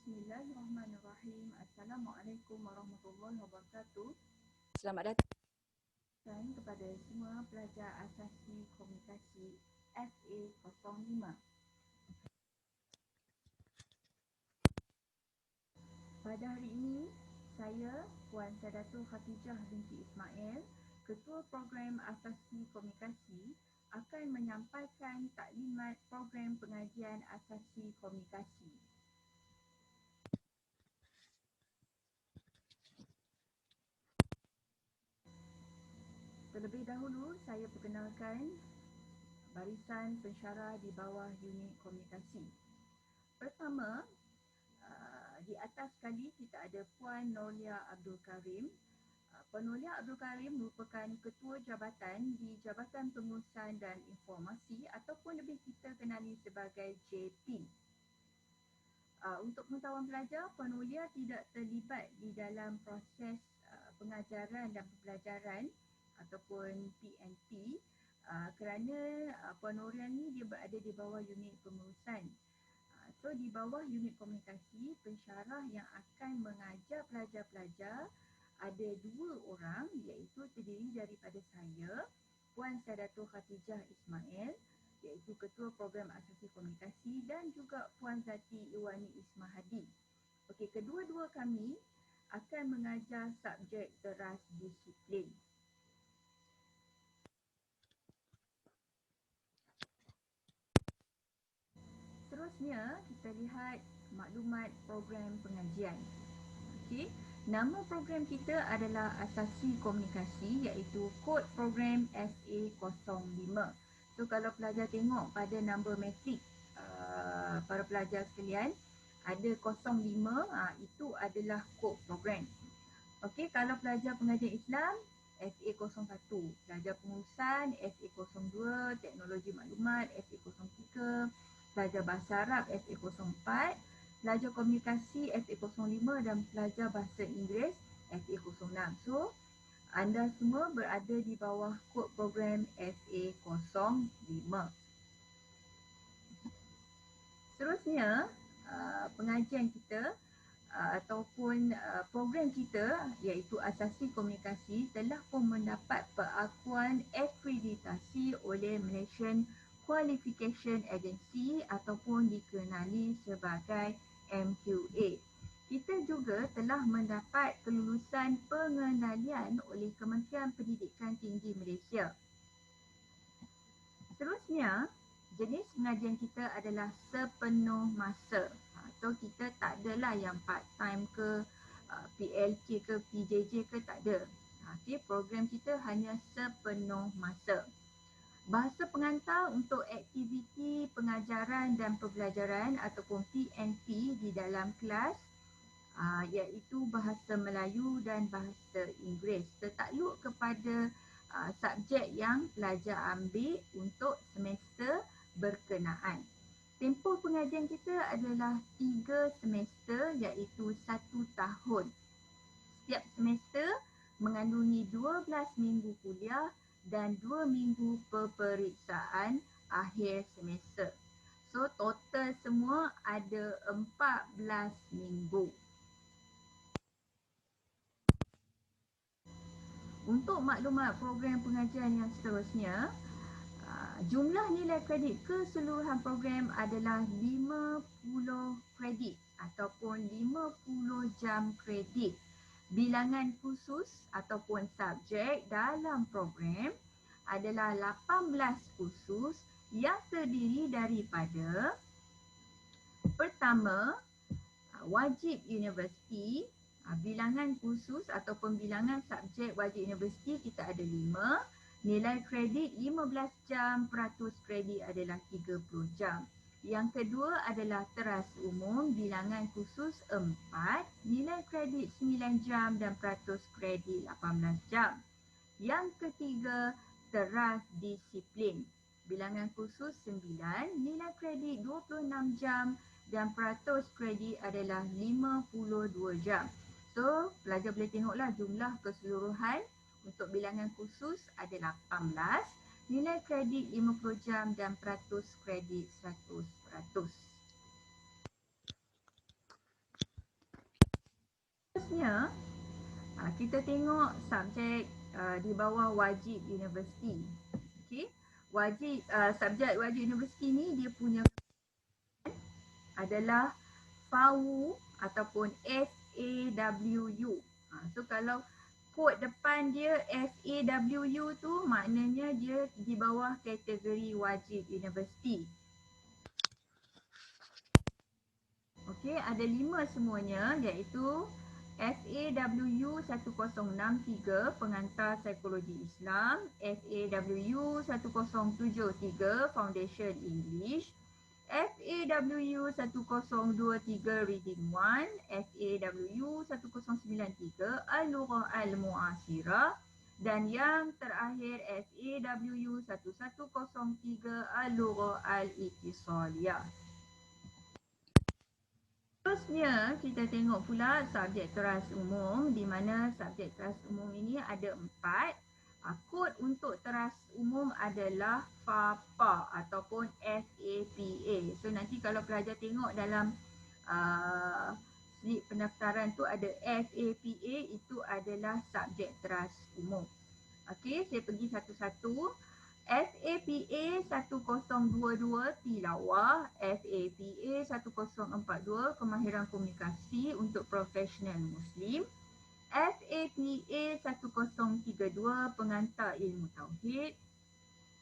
Bismillahirrahmanirrahim. Assalamualaikum warahmatullahi wabarakatuh. Selamat datang Kepada semua pelajar asasi komunikasi SA05. Pada hari ini, saya Puan Sadatul Khatijah binti Ismail, Ketua Program Asasi Komunikasi, akan menyampaikan taklimat program pengajian asasi komunikasi. Terlebih dahulu, saya perkenalkan barisan pensyarah di bawah unit komunikasi. Pertama, di atas sekali kita ada Puan Nolia Abdul Karim. Puan Nolia Abdul Karim merupakan Ketua Jabatan di Jabatan Pengurusan dan Informasi ataupun lebih kita kenali sebagai JP. Untuk pengetahuan pelajar, Puan Nolia tidak terlibat di dalam proses pengajaran dan pembelajaran ataupun PNP kerana Puan Nolia ni dia berada di bawah unit pengurusan. So di bawah unit komunikasi, pensyarah yang akan mengajar pelajar-pelajar ada 2 orang, iaitu terdiri daripada saya, Puan Sadatul Khatijah Ismail, iaitu Ketua Program Asasi Komunikasi, dan juga Puan Zati Iwani Ismahadi. Okey, kedua-dua kami akan mengajar subjek teras disiplin. Seterusnya, kita lihat maklumat program pengajian. Okey, nama program kita adalah Asasi Komunikasi, iaitu kod program SA05. So, kalau pelajar tengok pada nombor matrik para pelajar sekalian, ada 05, itu adalah kod program. Okey, kalau pelajar pengajian Islam, SA01, pelajar pengurusan SA02, teknologi maklumat SA03, pelajar bahasa Arab SA04, pelajar komunikasi SA05 dan pelajar bahasa Inggeris SA06. So, anda semua berada di bawah kod program SA05. Seterusnya, pengajian kita ataupun program kita iaitu Asasi Komunikasi telah pun mendapat pengakuan akreditasi oleh Malaysian Qualification Agency ataupun dikenali sebagai MQA. Kita juga telah mendapat kelulusan pengendalian oleh Kementerian Pendidikan Tinggi Malaysia. Seterusnya, jenis pengajian kita adalah sepenuh masa. So, kita tak adalah yang part time ke, PLK ke, PJJ ke, tak ada. Okay, program kita hanya sepenuh masa. Bahasa pengantar untuk aktiviti pengajaran dan pembelajaran ataupun PNP di dalam kelas iaitu bahasa Melayu dan bahasa Inggeris. Tertakluk kepada subjek yang pelajar ambil untuk semester berkenaan. Tempoh pengajian kita adalah 3 semester iaitu 1 tahun. Setiap semester mengandungi 12 minggu kuliah dan 2 minggu peperiksaan akhir semester. So, total semua ada 14 minggu. Untuk maklumat program pengajian yang seterusnya, jumlah nilai kredit keseluruhan program adalah 50 kredit ataupun 50 jam kredit. Bilangan khusus ataupun subjek dalam program adalah 18 khusus yang terdiri daripada pertama, wajib universiti. Bilangan khusus ataupun bilangan subjek wajib universiti kita ada 5. Nilai kredit 15 jam, peratus kredit adalah 30 jam. Yang kedua adalah teras umum, bilangan khusus 4. Nilai kredit 9 jam dan peratus kredit 18 jam. Yang ketiga, teras disiplin. Bilangan khusus 9, nilai kredit 26 jam dan peratus kredit adalah 52 jam. So, pelajar boleh tengoklah jumlah keseluruhan untuk bilangan khusus ada 18, nilai kredit 50 jam dan peratus kredit 100%. Seterusnya, kita tengok subjek di bawah wajib universiti. Okey, subjek wajib universiti ni dia punya adalah FAWU ataupun FAWU. So kalau kod depan dia FAWU tu maknanya dia di bawah kategori wajib universiti. Okey, ada 5 semuanya, iaitu FAWU 1063 pengantar psikologi Islam, FAWU 1073 Foundation English, FAWU 1023 Reading 1, FAWU 1093 Al-Lughah Al-Mu'asirah, dan yang terakhir FAWU 1103 Al-Lughah Al-Ittisaliyah. Seterusnya, kita tengok pula subjek teras umum, di mana subjek teras umum ini ada 4. Kod untuk teras umum adalah FAPA ataupun FAPA. So nanti kalau pelajar tengok dalam slip pendaftaran tu ada FAPA, itu adalah subjek teras umum. Okey, saya pergi satu-satu. FAPA 1022 Tilawah, FAPA 1042 Kemahiran Komunikasi untuk Profesional Muslim, FAPA 1032 Pengantar Ilmu Tauhid,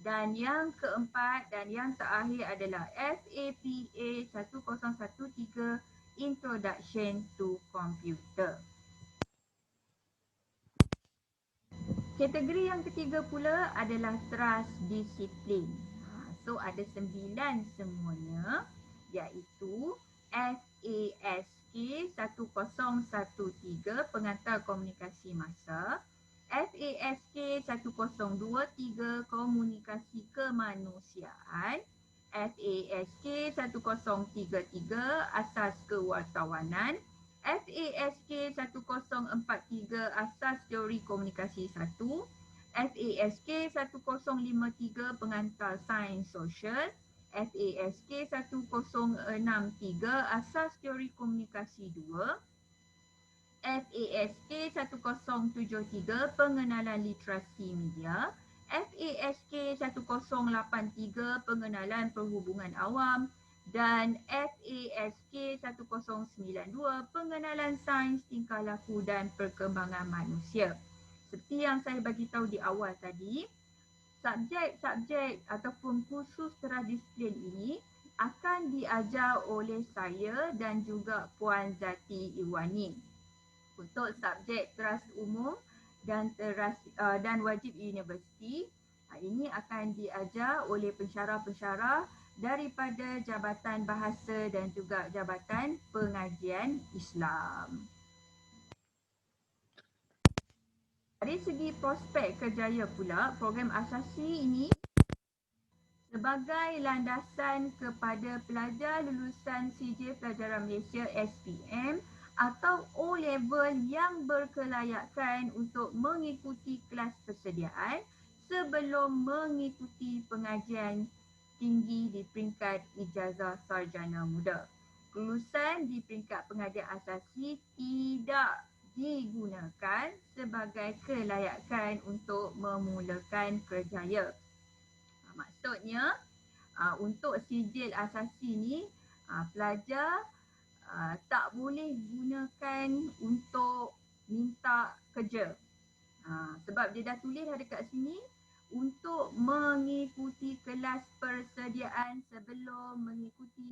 dan yang keempat dan yang terakhir adalah FAPA 1013 Introduction to Computer. Kategori yang ketiga pula adalah teras disiplin. So ada 9 semuanya, iaitu FASK 1013 Pengantar Komunikasi Masa, FASK 1023 Komunikasi Kemanusiaan, FASK 1033 Asas Kewartawanan, FASK 1043 Asas Teori Komunikasi 1, FASK 1053 Pengantar Sains Sosial, FASK 1063 Asas Teori Komunikasi 2, FASK 1073 Pengenalan Literasi Media, FASK 1083 Pengenalan Perhubungan Awam, dan FASK 1092 Pengenalan Sains Tingkah Laku dan Perkembangan Manusia. Seperti yang saya bagi tahu di awal tadi, subjek-subjek ataupun kursus teras disiplin ini akan diajar oleh saya dan juga Puan Zati Iwani. Untuk subjek teras umum dan wajib universiti, ini akan diajar oleh pensyarah-pensyarah daripada Jabatan Bahasa dan juga Jabatan Pengajian Islam. Dari segi prospek kerjaya pula, program asasi ini sebagai landasan kepada pelajar lulusan CJ Pelajaran Malaysia SPM atau O-level yang berkelayakan untuk mengikuti kelas persediaan sebelum mengikuti pengajian tinggi di peringkat ijazah sarjana muda. Kelulusan di peringkat pengajian asasi tidak digunakan sebagai kelayakan untuk memulakan kerjaya. Maksudnya, untuk sijil asasi ni, pelajar tak boleh gunakan untuk minta kerja. Sebab dia dah tulis dah dekat sini, untuk mengikuti kelas persediaan sebelum mengikuti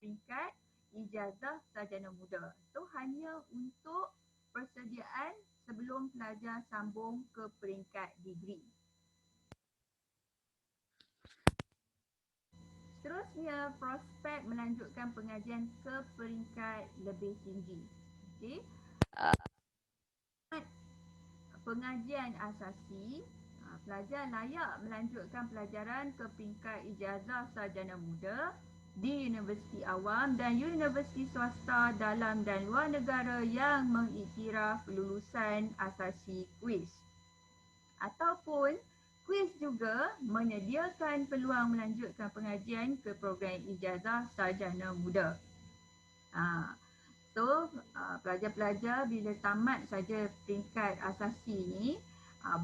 peringkat ijazah sarjana muda. So hanya untuk persediaan sebelum pelajar sambung ke peringkat degree. Seterusnya, prospek melanjutkan pengajian ke peringkat lebih tinggi. Okey. Pengajian asasi, pelajar layak melanjutkan pelajaran ke peringkat ijazah sarjana muda di universiti awam dan universiti swasta dalam dan luar negara yang mengiktiraf lulusan asasi kuis. Ataupun kuis juga menyediakan peluang melanjutkan pengajian ke program ijazah sarjana muda. So pelajar-pelajar bila tamat saja peringkat asasi ni,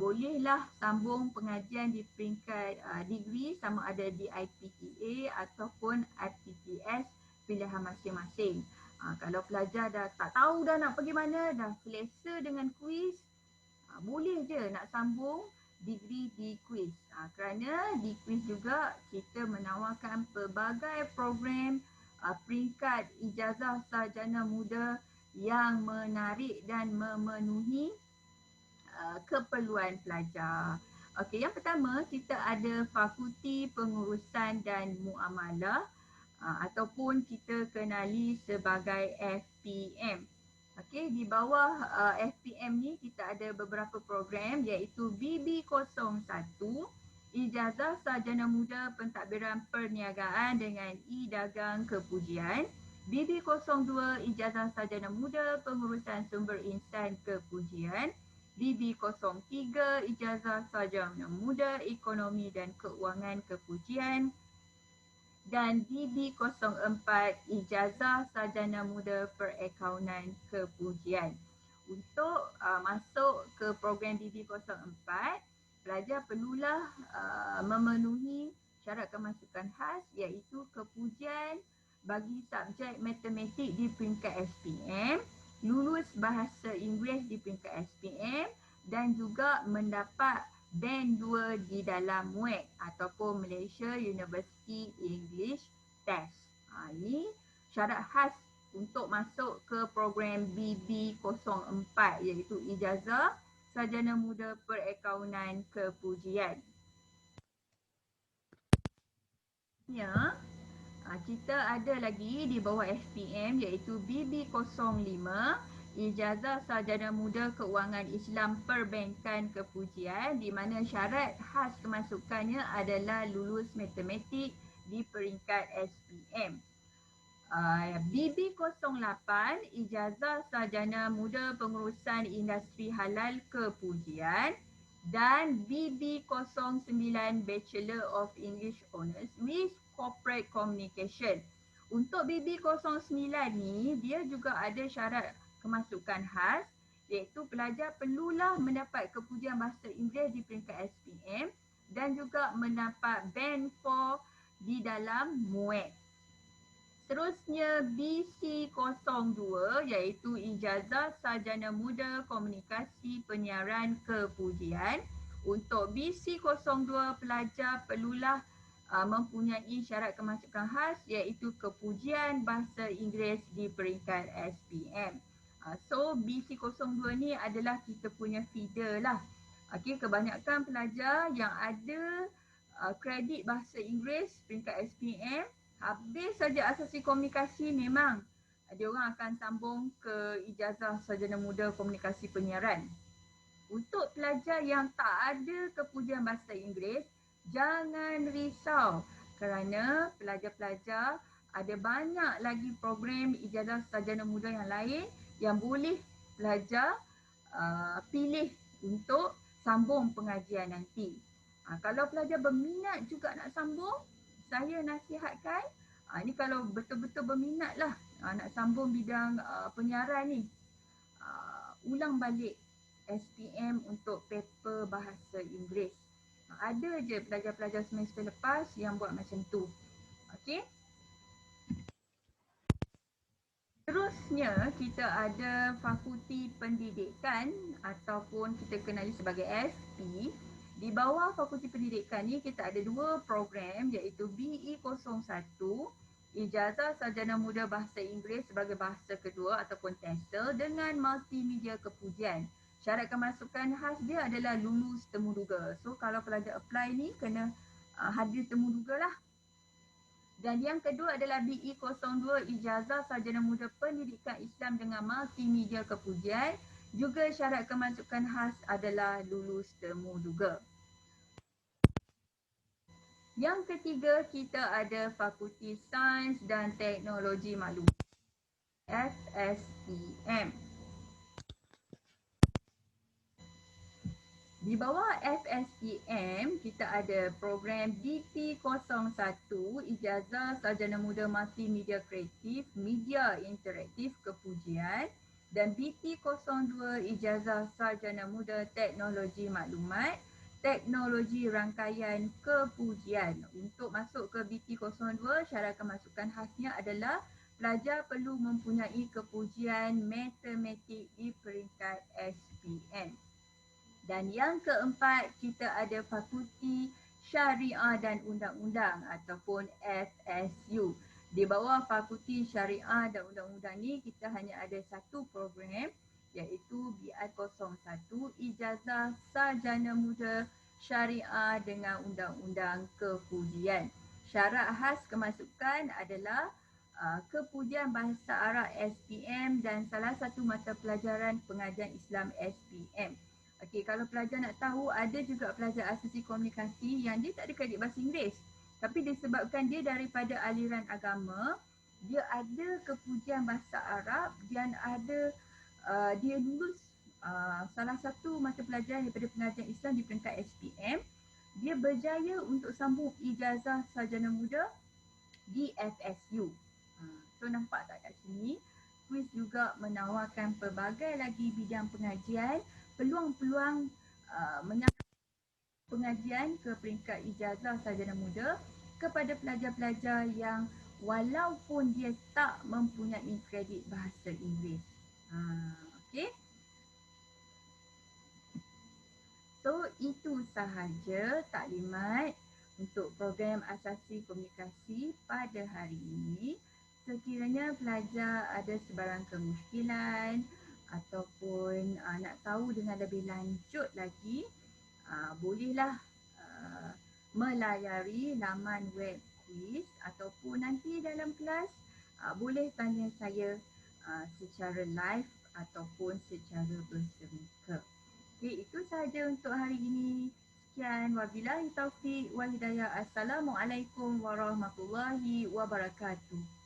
bolehlah sambung pengajian di peringkat degree sama ada di IPTA ataupun IPTS pilihan masing-masing. Kalau pelajar dah tak tahu dah nak pergi mana, dah selesa dengan kuis, boleh je nak sambung degree di kuis. Kerana di kuis juga kita menawarkan pelbagai program peringkat ijazah sarjana muda yang menarik dan memenuhi keperluan pelajar. Okey, yang pertama kita ada Fakulti Pengurusan dan Muamalah ataupun kita kenali sebagai FPM. Okey, di bawah FPM ni kita ada beberapa program iaitu BB01, Ijazah Sarjana Muda Pentadbiran Perniagaan dengan E-Dagang Kepujian. BB02, Ijazah Sarjana Muda Pengurusan Sumber Insan Kepujian. BB03, Ijazah Sarjana Muda Ekonomi dan Keuangan Kepujian. Dan BB04, Ijazah Sarjana Muda Perakaunan Kepujian. Untuk masuk ke program BB04, pelajar perlulah memenuhi syarat kemasukan khas iaitu kepujian bagi subjek matematik di peringkat SPM, lulus bahasa Inggeris di peringkat SPM dan juga mendapat band 2 di dalam MUET ataupun Malaysia University English Test. Ini syarat khas untuk masuk ke program BB04 iaitu Ijazah Sarjana Muda Perakaunan Kepujian. Ya, kita ada lagi di bawah SPM iaitu BB05, Ijazah Sarjana Muda Keuangan Islam Perbankan Kepujian, di mana syarat khas kemasukannya adalah lulus matematik di peringkat SPM. BB08, Ijazah Sarjana Muda Pengurusan Industri Halal Kepujian, dan BB09, Bachelor of English Honours with Corporate Communication. Untuk BB09 ni, dia juga ada syarat kemasukan khas iaitu pelajar perlulah mendapat kepujian bahasa Inggeris di peringkat SPM dan juga mendapat band 4 di dalam MUET. Seterusnya BC02 iaitu Ijazah Sarjana Muda Komunikasi Penyiaran Kepujian. Untuk BC02 pelajar perlulah mempunyai syarat kemasukan khas iaitu kepujian bahasa Inggeris di peringkat SPM. So BC02 ni adalah kita punya feeder lah. Okey, kebanyakan pelajar yang ada kredit bahasa Inggeris peringkat SPM, habis saja asasi komunikasi memang dia orang akan sambung ke Ijazah Sarjana Muda Komunikasi Penyiaran. Untuk pelajar yang tak ada kepujian bahasa Inggeris, jangan risau kerana pelajar-pelajar ada banyak lagi program Ijazah Sarjana Muda yang lain yang boleh pelajar pilih untuk sambung pengajian nanti. Kalau pelajar berminat juga nak sambung, saya nasihatkan, ni kalau betul-betul berminat lah nak sambung bidang penyiaran ni, ulang balik SPM untuk paper bahasa Inggeris. Ada je pelajar-pelajar semester lepas yang buat macam tu. Okey. Terusnya kita ada Fakulti Pendidikan ataupun kita kenali sebagai FP. Di bawah Fakulti Pendidikan ni kita ada dua program iaitu BE01, Ijazah Sarjana Muda Bahasa Inggeris sebagai bahasa kedua ataupun TESOL dengan multimedia kepujian. Syarat kemasukan khas dia adalah lulus temuduga. So kalau pelajar apply ni kena hadir temuduga lah. Dan yang kedua adalah BE02, Ijazah Sarjana Muda Pendidikan Islam dengan multimedia kepujian. Juga syarat kemasukan khas adalah lulus temuduga. Yang ketiga kita ada Fakulti Sains dan Teknologi Maklumat, FSTM. Di bawah FSPM, kita ada program BP01, Ijazah Sarjana Muda Multimedia Kreatif, Media Interaktif Kepujian, dan BP02, Ijazah Sarjana Muda Teknologi Maklumat, Teknologi Rangkaian Kepujian. Untuk masuk ke BP02, syarat kemasukan khasnya adalah pelajar perlu mempunyai kepujian matematik di peringkat SPM. Dan yang keempat, kita ada Fakulti Syariah dan Undang-Undang ataupun FSU. Di bawah Fakulti Syariah dan Undang-Undang ni, kita hanya ada satu program iaitu BI01, Ijazah Sarjana Muda Syariah dengan Undang-Undang Kepujian. Syarat khas kemasukan adalah kepujian Bahasa Arab SPM dan salah satu mata pelajaran pengajian Islam SPM. Okey, kalau pelajar nak tahu, ada juga pelajar asasi komunikasi yang dia tak ada kredit bahasa Inggeris. Tapi disebabkan dia daripada aliran agama, dia ada kepujian bahasa Arab dan ada dia lulus salah satu mata pelajaran daripada pengajian Islam di peringkat SPM. Dia berjaya untuk sambung ijazah sarjana muda di FSU. So nampak tak kat sini? Kuis juga menawarkan pelbagai lagi bidang pengajian, peluang-peluang menyambung pengajian ke peringkat ijazah sarjana muda kepada pelajar-pelajar yang walaupun dia tak mempunyai kredit bahasa Inggeris. Okey. So itu sahaja taklimat untuk program asasi komunikasi pada hari ini. Sekiranya pelajar ada sebarang kemusykilan ataupun nak tahu dengan lebih lanjut lagi, bolehlah melayari laman web kuis ataupun nanti dalam kelas boleh tanya saya secara live ataupun secara bersemikat. Okey, itu sahaja untuk hari ini. Sekian, wabillahi taufiq wal hidayah. Assalamualaikum warahmatullahi wabarakatuh.